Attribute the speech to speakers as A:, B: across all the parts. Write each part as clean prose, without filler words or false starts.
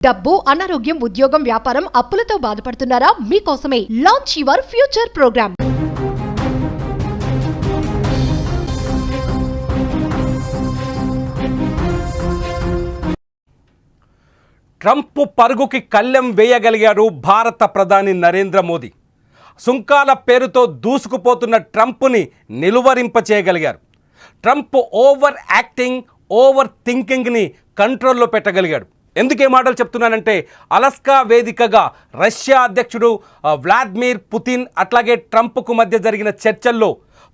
A: డబ్బు, అనారోగ్యం, ఉద్యోగం, వ్యాపారం, అప్పులతో బాధపడుతున్నారా? మీకోసమే launch your future programme.
B: Trump పరుగుకి కళ్ళెం వేయగలిగారు భారత ప్రధాని నరేంద్ర మోదీ. సుంకాల పేరుతో దూసుకుపోతున్న ట్రంప్ని నిలువరింపచేయగలిగారు. ట్రంప్ ఓవర్ యాక్టింగ్, ఓవర్ థింకింగ్ని కంట్రోల్లో పెట్టగలిగాడు. ఎందుకు ఏ మాటలు చెప్తున్నానంటే, అలస్కా వేదికగా రష్యా అధ్యక్షుడు వ్లాదిమిర్ పుతిన్ అట్లాగే ట్రంప్కు మధ్య జరిగిన చర్చల్లో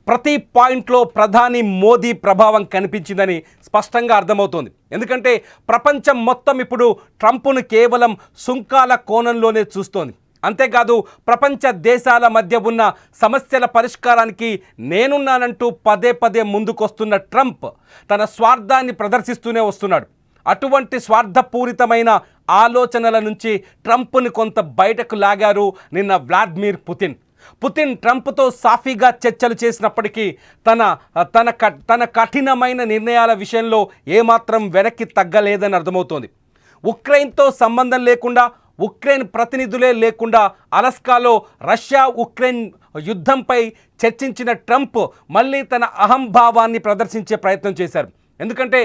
B: ప్రతి పాయింట్లో ప్రధాని మోదీ ప్రభావం కనిపించిందని స్పష్టంగా అర్థమవుతోంది. ఎందుకంటే ప్రపంచం మొత్తం ఇప్పుడు ట్రంప్ను కేవలం సుంకాల కోణంలోనే చూస్తోంది. అంతేకాదు, ప్రపంచ దేశాల మధ్య ఉన్న సమస్యల పరిష్కారానికి నేనున్నానంటూ పదే పదే ముందుకొస్తున్న ట్రంప్ తన స్వార్థాన్ని ప్రదర్శిస్తూనే వస్తున్నాడు. అటువంటి స్వార్థపూరితమైన ఆలోచనల నుంచి ట్రంప్ని కొంత బయటకు లాగారు నిన్న వ్లాదిమిర్ పుతిన్ ట్రంప్తో సాఫీగా చర్చలు చేసినప్పటికీ తన కఠినమైన నిర్ణయాల విషయంలో ఏమాత్రం వెనక్కి తగ్గలేదని అర్థమవుతోంది. ఉక్రెయిన్తో సంబంధం లేకుండా, ఉక్రెయిన్ ప్రతినిధులే లేకుండా అలస్కాలో రష్యా ఉక్రెయిన్ యుద్ధంపై చర్చించిన ట్రంప్ మళ్ళీ తన అహంభావాన్ని ప్రదర్శించే ప్రయత్నం చేశారు. ఎందుకంటే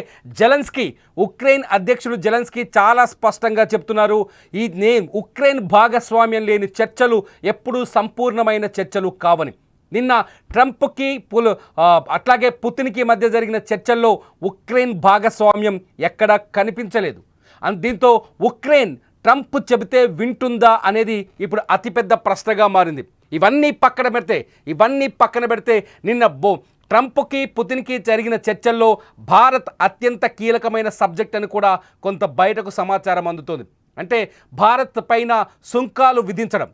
B: ఉక్రెయిన్ అధ్యక్షుడు జెలెన్స్కీ చాలా స్పష్టంగా చెప్తున్నారు, ఉక్రెయిన్ భాగస్వామ్యం లేని చర్చలు ఎప్పుడూ సంపూర్ణమైన చర్చలు కావని. నిన్న ట్రంప్కి అట్లాగే పుతిన్కి మధ్య జరిగిన చర్చల్లో ఉక్రెయిన్ భాగస్వామ్యం ఎక్కడా కనిపించలేదు. దీంతో ఉక్రెయిన్ ట్రంప్ చెబితే వింటుందా అనేది ఇప్పుడు అతిపెద్ద ప్రశ్నగా మారింది. ఇవన్నీ పక్కన పెడితే నిన్న ట్రంప్కి పుతిన్కి జరిగిన చర్చల్లో భారత్ అత్యంత కీలకమైన సబ్జెక్ట్ అని కూడా కొంత బయటకు సమాచారం అందుతోంది. అంటే భారత్ పైన సుంకాలు విధించడం.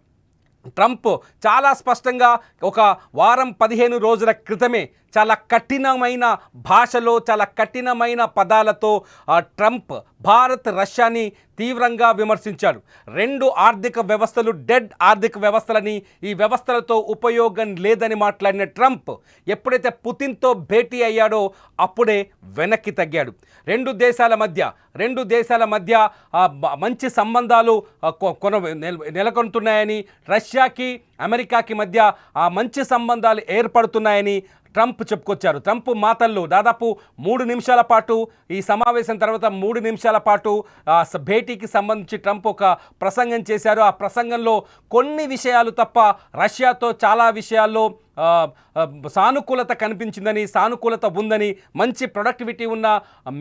B: ట్రంప్ చాలా స్పష్టంగా ఒక వారం 15 రోజుల క్రితమే చాలా కఠినమైన భాషలో, చాలా కఠినమైన పదాలతో ట్రంప్ భారత్ రష్యాని తీవ్రంగా విమర్శించాడు. 2 ఆర్థిక వ్యవస్థలు డెడ్ ఆర్థిక వ్యవస్థలని, ఈ వ్యవస్థలతో ఉపయోగం లేదని మాట్లాడిన ట్రంప్ ఎప్పుడైతే పుతిన్తో భేటీ అయ్యాడో అప్పుడే వెనక్కి తగ్గాడు. రెండు దేశాల మధ్య మంచి సంబంధాలు నెలకొంటున్నాయని, రష్యాకి అమెరికాకి మధ్య మంచి సంబంధాలు ఏర్పడుతున్నాయని ట్రంప్ చెప్పుకొచ్చారు. ట్రంప్ మాటల్లో దాదాపు 3 నిమిషాల పాటు, ఈ సమావేశం తర్వాత 3 నిమిషాల పాటు భేటీకి సంబంధించి ట్రంప్ ఒక ప్రసంగం చేశారు. ఆ ప్రసంగంలో కొన్ని విషయాలు తప్ప రష్యాతో చాలా విషయాల్లో సానుకూలత కనిపించిందని, సానుకూలత ఉందని, మంచి ప్రొడక్టివిటీ ఉన్న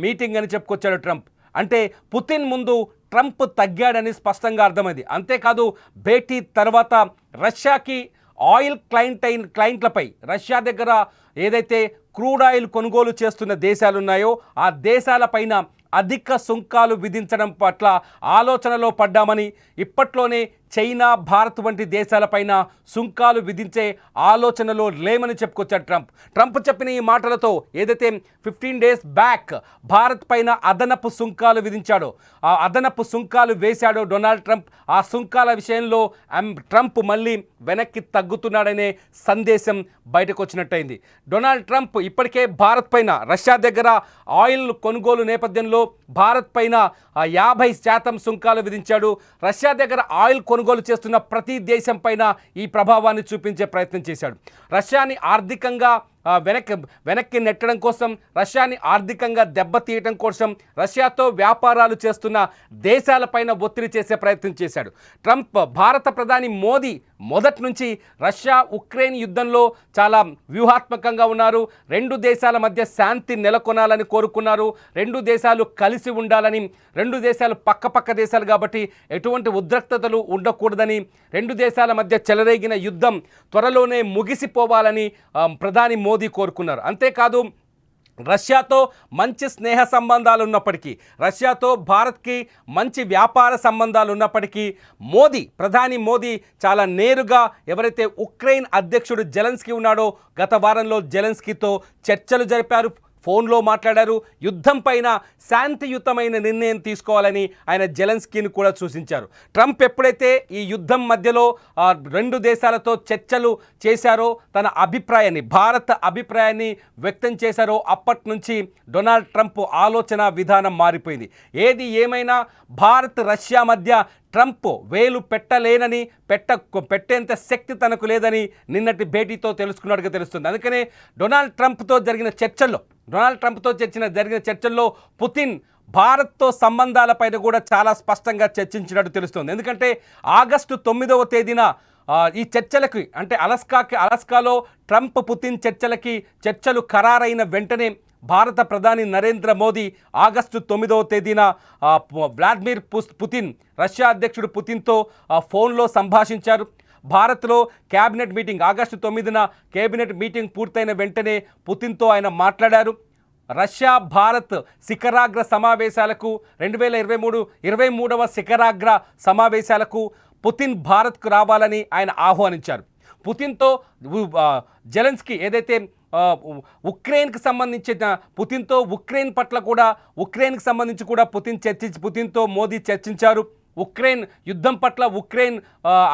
B: మీటింగ్ అని చెప్పుకొచ్చాడు ట్రంప్. అంటే పుతిన్ ముందు ట్రంప్ తగ్గాడని స్పష్టంగా అర్థమైంది. అంతేకాదు, భేటీ తర్వాత రష్యాకి ఆయిల్ క్లయింట్లపై రష్యా దగ్గర ఏదైతే క్రూడ్ ఆయిల్ కొనుగోలు చేస్తున్న దేశాలు ఉన్నాయో ఆ దేశాలపైన అధిక సుంకాలు విధించడం పట్ల ఆలోచనలో పడ్డామని, ఇప్పట్లోనే చైనా, భారత్ వంటి దేశాలపైన సుంకాలు విధించే ఆలోచనలో లేమని చెప్పుకొచ్చాడు ట్రంప్ చెప్పిన ఈ మాటలతో ఏదైతే 15 డేస్ బ్యాక్ భారత్ పైన అదనపు సుంకాలు విధించాడో, ఆ అదనపు సుంకాలు వేశాడో డొనాల్డ్ ట్రంప్, ఆ సుంకాల విషయంలో ట్రంప్ మళ్ళీ వెనక్కి తగ్గుతున్నాడనే సందేశం బయటకు వచ్చినట్టయింది. డొనాల్డ్ ట్రంప్ ఇప్పటికే భారత్ పైన రష్యా దగ్గర ఆయిల్ కొనుగోలు నేపథ్యంలో భారత్ పైన 50% సుంకాలు విధించాడు. రష్యా దగ్గర ఆయిల్ కొనుగోలు చేస్తున్న ప్రతి దేశం పైన ఈ ప్రభావాన్ని చూపించే ప్రయత్నం చేశాడు. రష్యాని ఆర్థికంగా వెనక్కి నెట్టడం కోసం, రష్యాని ఆర్థికంగా దెబ్బతీయడం కోసం రష్యాతో వ్యాపారాలు చేస్తున్న దేశాలపైన ఒత్తిడి చేసే ప్రయత్నం చేశాడు ట్రంప్. భారత ప్రధాని మోదీ మొదటి నుంచి రష్యా ఉక్రెయిన్ యుద్ధంలో చాలా వ్యూహాత్మకంగా ఉన్నారు. 2 దేశాల మధ్య శాంతి నెలకొనాలని కోరుకున్నారు. 2 దేశాలు కలిసి ఉండాలని, 2 దేశాలు పక్క దేశాలు కాబట్టి ఎటువంటి ఉద్రిక్తతలు ఉండకూడదని, 2 దేశాల మధ్య చెలరేగిన యుద్ధం త్వరలోనే ముగిసిపోవాలని ప్రధాని మోదీ కోరుకున్నారు. అంతేకాదు, రష్యాతో మంచి స్నేహ సంబంధాలు ఉన్నప్పటికీ, రష్యాతో భారత్కి మంచి వ్యాపార సంబంధాలు ఉన్నప్పటికీ ప్రధాని మోదీ చాలా నేరుగా ఎవరైతే ఉక్రెయిన్ అధ్యక్షుడు జెలెన్స్కీ ఉన్నాడో గత వారంలో జెలెన్స్కీతో చర్చలు జరిపారు. ఫోన్లో మాట్లాడారు. యుద్ధం పైన శాంతియుతమైన నిర్ణయం తీసుకోవాలని ఆయన జెలెన్స్కీని కూడా సూచించారు. ట్రంప్ ఎప్పుడైతే ఈ యుద్ధం మధ్యలో రెండు దేశాలతో చర్చలు చేశారో, తన అభిప్రాయాన్ని, భారత అభిప్రాయాన్ని వ్యక్తం చేశారో, అప్పటి నుంచి డొనాల్డ్ ట్రంప్ ఆలోచన విధానం మారిపోయింది. ఏది ఏమైనా భారత్ రష్యా మధ్య ట్రంప్ వేలు పెట్టలేనని, పెట్టేంత శక్తి తనకు లేదని నిన్నటి భేటీతో తెలుసుకున్నట్టుగా తెలుస్తుంది. అందుకనే డొనాల్డ్ ట్రంప్తో జరిగిన చర్చల్లో పుతిన్ భారత్తో సంబంధాలపైన కూడా చాలా స్పష్టంగా చర్చించినట్టు తెలుస్తుంది. ఎందుకంటే ఆగస్టు 9వ తేదీన ఈ చర్చలకి, అంటే అలస్కాలో ట్రంప్ పుతిన్ చర్చలు ఖరారైన వెంటనే భారత ప్రధాని నరేంద్ర మోదీ ఆగస్టు 9వ తేదీన వ్లాదిమిర్ పుతిన్, రష్యా అధ్యక్షుడు పుతిన్తో ఫోన్లో సంభాషించారు. భారత్లో క్యాబినెట్ మీటింగ్ ఆగస్టు 9న కేబినెట్ మీటింగ్ పూర్తయిన వెంటనే పుతిన్తో ఆయన మాట్లాడారు. రష్యా భారత్ శిఖరాగ్ర సమావేశాలకు 2023వ శిఖరాగ్ర సమావేశాలకు పుతిన్ భారత్కు రావాలని ఆయన ఆహ్వానించారు. పుతిన్తో జెలెన్స్కీ ఏదైతే ఉక్రెయిన్కి సంబంధించిన పుతిన్తో ఉక్రెయిన్కి సంబంధించి కూడా పుతిన్తో మోదీ చర్చించారు. ఉక్రెయిన్ యుద్ధం పట్ల ఉక్రెయిన్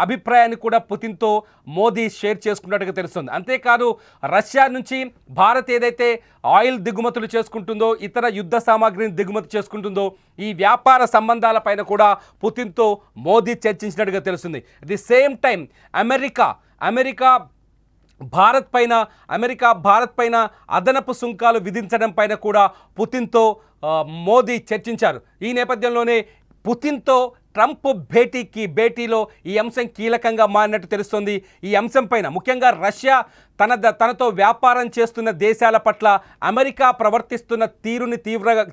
B: అభిప్రాయాన్ని కూడా పుతిన్తో మోదీ షేర్ చేసుకున్నట్టుగా తెలుస్తుంది. అంతేకాదు రష్యా నుంచి భారత్ ఏదైతే ఆయిల్ దిగుమతులు చేసుకుంటుందో, ఇతర యుద్ధ సామాగ్రిని దిగుమతి చేసుకుంటుందో, ఈ వ్యాపార సంబంధాలపైన కూడా పుతిన్తో మోదీ చర్చించినట్టుగా తెలుస్తుంది. The same time America Bharat పైన అదనపు సుంకాలు విధించడం పైన కూడా పుతిన్తో మోదీ చర్చించారు. ఈ నేపథ్యంలోనే పుతిన్తో ట్రంప్ భేటీలో ఈ అంశం కీలకంగా మారినట్టు తెలుస్తోంది. ఈ అంశం పైన ముఖ్యంగా రష్యా తనతో వ్యాపారం చేస్తున్న దేశాల పట్ల అమెరికా ప్రవర్తిస్తున్న తీరుని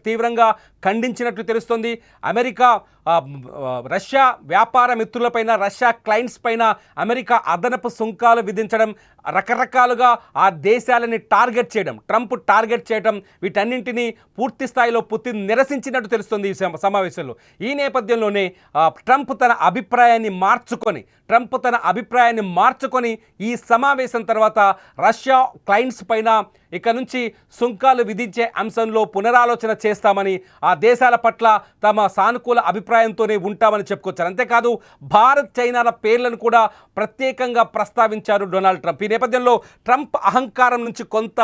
B: తీవ్రంగా ఖండించినట్లు తెలుస్తోంది. రష్యా వ్యాపార మిత్రులపైన, రష్యా క్లయింట్స్ పైన అమెరికా అదనపు సుంకాలు విధించడం, రకరకాలుగా ఆ దేశాలని ట్రంప్ టార్గెట్ చేయడం, వీటన్నింటినీ పూర్తి స్థాయిలో పుతిన్ నిరసించినట్టు తెలుస్తుంది ఈ సమావేశంలో. ఈ నేపథ్యంలోనే ట్రంప్ తన అభిప్రాయాన్ని మార్చుకొని ఈ సమావేశం తర్వాత రష్యా క్లయింట్స్ పైన ఇక నుంచి సుంకాలు విధించే అంశంలో పునరాలోచన చేస్తామని, ఆ దేశాల పట్ల తమ సానుకూల అభిప్రాయంతోనే ఉంటామని చెప్పుకొచ్చారు. అంతేకాదు భారత్, చైనాల పేర్లను కూడా ప్రత్యేకంగా ప్రస్తావించారు డొనాల్డ్ ట్రంప్. ఈ నేపథ్యంలో ట్రంప్ అహంకారం నుంచి కొంత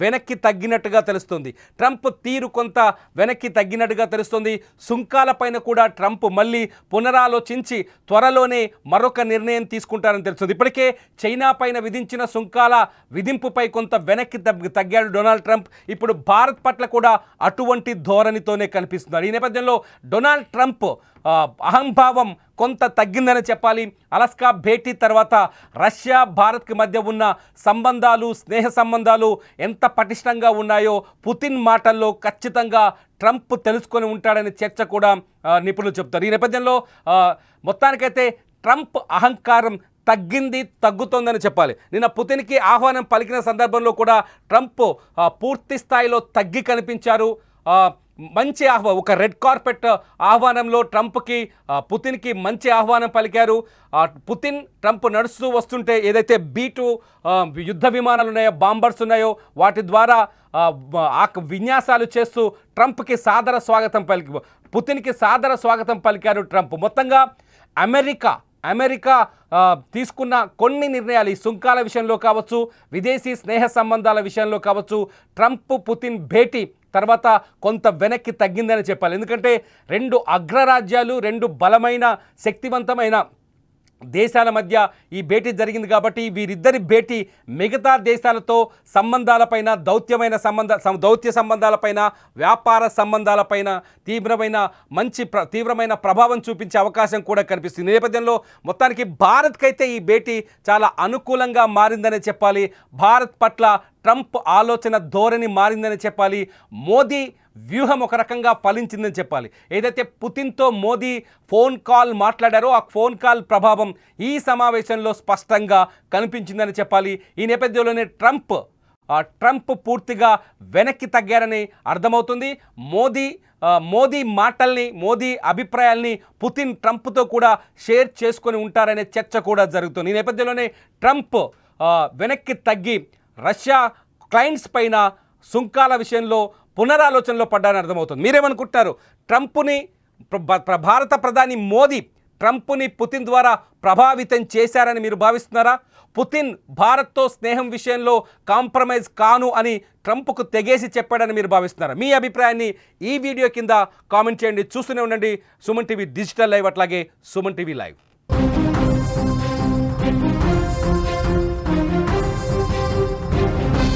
B: వెనక్కి తగ్గినట్టుగా తెలుస్తుంది. ట్రంప్ తీరు కొంత వెనక్కి తగ్గినట్టుగా తెలుస్తుంది. సుంకాలపైన కూడా ట్రంప్ మళ్ళీ పునరాలోచించి త్వరలోనే మరొక నిర్ణయం తీసుకుంటారని తెలుస్తుంది. ఇప్పటికే చైనా పైన విధించిన సుంకాల విధింపుపై కొంత వెనక్కి తగ్గాడు డొనాల్డ్ ట్రంప్. ఇప్పుడు భారత్ పట్ల కూడా అటువంటి ధోరణితోనే కనిపిస్తున్నారు. ఈ నేపథ్యంలో డొనాల్డ్ ట్రంప్ అహంభావం కొంత తగ్గిందని చెప్పాలి. అలస్కా భేటీ తర్వాత రష్యా భారత్కి మధ్య ఉన్న స్నేహ సంబంధాలు ఎంత పటిష్టంగా ఉన్నాయో పుతిన్ మాటల్లో ఖచ్చితంగా ట్రంప్ తెలుసుకొని ఉంటాడనే చర్చ కూడా నిపుణులు చెప్తారు. ఈ నేపథ్యంలో మొత్తానికైతే ట్రంప్ అహంకారం తగ్గుతోందని చెప్పాలి. నిన్న పుతిన్కి ఆహ్వానం పలికిన సందర్భంలో కూడా ట్రంప్ పూర్తి స్థాయిలో తగ్గి కనిపించారు. మంచి ఒక రెడ్ కార్పెట్ ఆహ్వానంలో పుతిన్కి మంచి ఆహ్వానం పలికారు. ట్రంప్ నడుస్తూ వస్తుంటే ఏదైతే B-2 యుద్ధ విమానాలు ఉన్నాయో, బాంబర్స్ ఉన్నాయో, వాటి ద్వారా విన్యాసాలు చేస్తూ పుతిన్కి సాదర స్వాగతం పలికారు ట్రంప్. మొత్తంగా అమెరికా తీసుకున్న కొన్ని నిర్ణయాలు, ఈ సుంకాల విషయంలో కావచ్చు, విదేశీ స్నేహ సంబంధాల విషయంలో కావచ్చు, ట్రంప్ పుతిన్ భేటీ తర్వాత కొంత వెనక్కి తగ్గిందని చెప్పాలి. ఎందుకంటే రెండు అగ్రరాజ్యాలు, రెండు బలమైన శక్తివంతమైన దేశాల మధ్య ఈ భేటీ జరిగింది కాబట్టి వీరిద్దరి భేటీ మిగతా దేశాలతో సంబంధాలపైన, దౌత్య సంబంధాలపైన, వ్యాపార సంబంధాలపైన తీవ్రమైన ప్రభావం చూపించే అవకాశం కూడా కనిపిస్తుంది. ఈ నేపథ్యంలో మొత్తానికి భారత్కైతే ఈ భేటీ చాలా అనుకూలంగా మారిందనే చెప్పాలి. భారత్ పట్ల ట్రంప్ ఆలోచన ధోరణి మారిందని చెప్పాలి. మోదీ వ్యూహం ఒక రకంగా ఫలించిందని చెప్పాలి. ఏదైతే పుతిన్తో మోదీ ఫోన్ కాల్ మాట్లాడారో ఆ ఫోన్ కాల్ ప్రభావం ఈ సమావేశంలో స్పష్టంగా కనిపించిందని చెప్పాలి. ఈ నేపథ్యంలోనే ట్రంప్ పూర్తిగా వెనక్కి తగ్గారని అర్థమవుతుంది. మోదీ మాటల్ని, మోదీ అభిప్రాయాల్ని పుతిన్ ట్రంప్తో కూడా షేర్ చేసుకొని ఉంటారనే చర్చ కూడా జరుగుతుంది. ఈ నేపథ్యంలోనే ట్రంప్ వెనక్కి తగ్గి రష్యా క్లయింట్స్ పైన సుంకాల విషయంలో పునరాలోచనలో పడ్డారని అర్థమవుతుంది. మీరేమనుకుంటున్నారు? ట్రంప్ని భారత ప్రధాని మోదీ ట్రంప్ని పుతిన్ ద్వారా ప్రభావితం చేశారని మీరు భావిస్తున్నారా? పుతిన్ భారత్తో స్నేహం విషయంలో కాంప్రమైజ్ కాను అని ట్రంప్కు తెగేసి చెప్పాడని మీరు భావిస్తున్నారా? మీ అభిప్రాయాన్ని ఈ వీడియో కింద కామెంట్ చేయండి. చూస్తూనే ఉండండి సుమన్ టీవీ డిజిటల్ లైవ్, అట్లాగే సుమన్ టీవీ లైవ్.